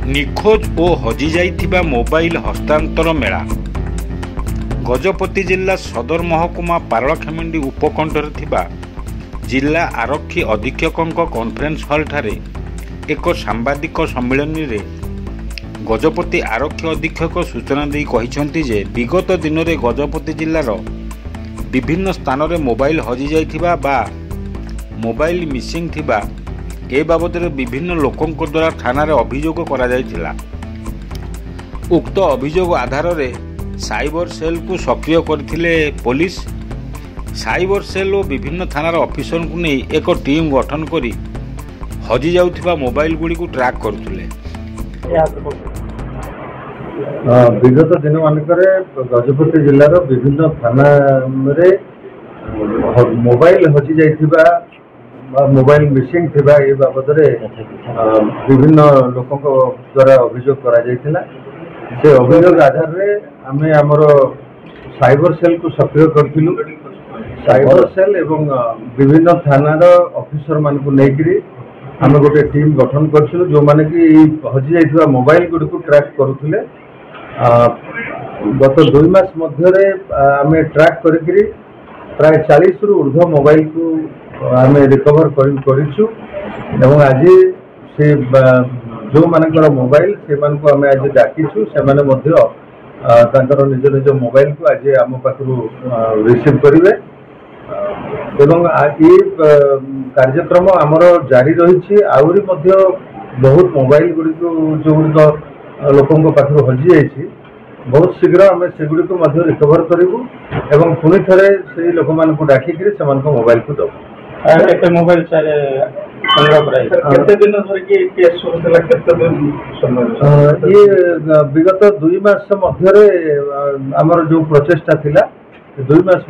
निखोज और हजि जाइथिबा मोबाइल हस्तांतर मेला गजपति जिला सदर महकुमा पारलाखेमुंडी उपकंठरे थिबा जिला आरक्षी अधीक्षक कॉन्फ्रेंस हॉल ठारे एक सांबादिक सम्मेलन रे गजपति आरक्षी अधीक्षक सूचना दी कहिसेंति जे विगत दिन में गजपति जिलार विभिन्न स्थान में मोबाइल हजि जाइथिबा बा मोबाइल मिसिंग थिबा ए बाबद विभिन्न लोकों द्वारा थाना अभियोग करा जायथिला। उक्त अभियोग आधार रे साइबर सेल को सक्रिय करथिले पुलिस। साइबर सेल और विभिन्न थानार ऑफिसर को नहीं एक टीम गठन करी हजि जाउथिबा मोबाइल गुडी को ट्रैक करथिले। विगत दिन मानकरे गजपति जिलार विभिन्न थाना रे मोबाइल हजि जाइथिबा मोबाइल मिसिंग थिबा ए बाबद विभिन्न लोकों द्वारा अभियोग करा जायथिला। से अभियोग आधार रे आमे हमर साइबर सेल को सक्रिय करथिलु। साइबर सेल एवं विभिन्न थानार ऑफिसर मान को नेकरी आमे गोटे टीम गठन करथिलु जो माने कि हजि जाइथिबा मोबाइल गुडी को ट्रैक करूथिले। गत 2 मास मध्य आमे ट्रैक करिकरी प्राय 40 रु ऊर्ध्व मोबाइल को आमे रिकवर करिछु एवं आज से जो मानकर मोबाइल से मान को आमे आज डाकिछु से माने मध्य तांकर निज निज मोबाइल को आज आम पाखरु रिसीव करिवे एवं ये कार्यक्रम आमर जारी रही। आउरी मध्य बहुत मोबाइल गुडी को जो गुडी लोकों पाखरु हजि जाइछि बहुत शीघ्र आम सेगुड़ी को रिकवर करूँ एवं पुणी थे से लोक मान को डाकिक मोबाइल को दबू। मोबाइल ये विगत 2 मास मध्य आमर जो प्रचेषा थिला 2 मास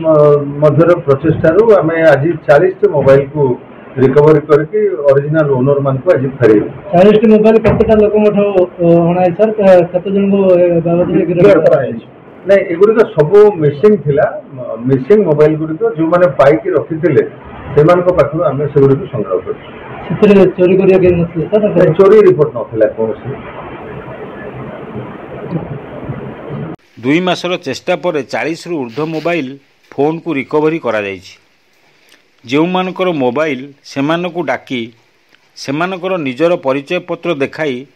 मध्य प्रचेषारू आम आज 40 मोबाइल को रिकवरी करके ओरिजिनल ओनर मान को आज फेरे 40 मोबाइल केतेटा लोक अणाई सर केते जन को बाबद गिरफ्तार कराई नहीं एगुड़ी सब मिसिंग थिला। मिसिंग मोबाइल गुड़ी जो मैंने पाइक रखी से आम से संग्रह कर चोरी कर चोरी रिपोर्ट नाला कौन 2 मासर चेष्टा पर 40 रु ऊर्ध्व मोबाइल फोन को रिकवरी करा जायछि। जो मानकर मोबाइल सेमानकु डाकी सेमानकर निजर परिचय पत्र देखाई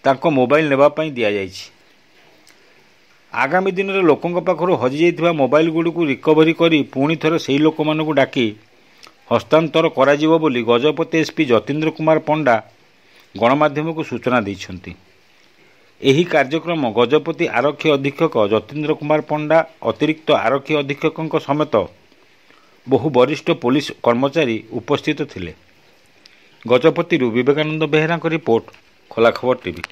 ताको मोबाइल नेबा पई दिया जायछि। आगामी दिन में लोकों पाखरु हजि जाइथिबा मोबाइल गुडी को रिकवरी करी पुणी थरे सेही लोक मानकु डाकी हस्तांतर कराजिबो बोली गजपति एसपी जतीन्द्र कुमार पंडा गणमाध्यम को सूचना दैछन्ति। एही कार्यक्रम गजपति आरक्षी अधीक्षक जतीन्द्र कुमार पंडा अतिरिक्त आरक्षी अधीक्षक समेत बहु वरिष्ठ पुलिस कर्मचारी उपस्थित थिले। गजपति विवेकानंद बेहेरा रिपोर्ट खोला खबर टीवी।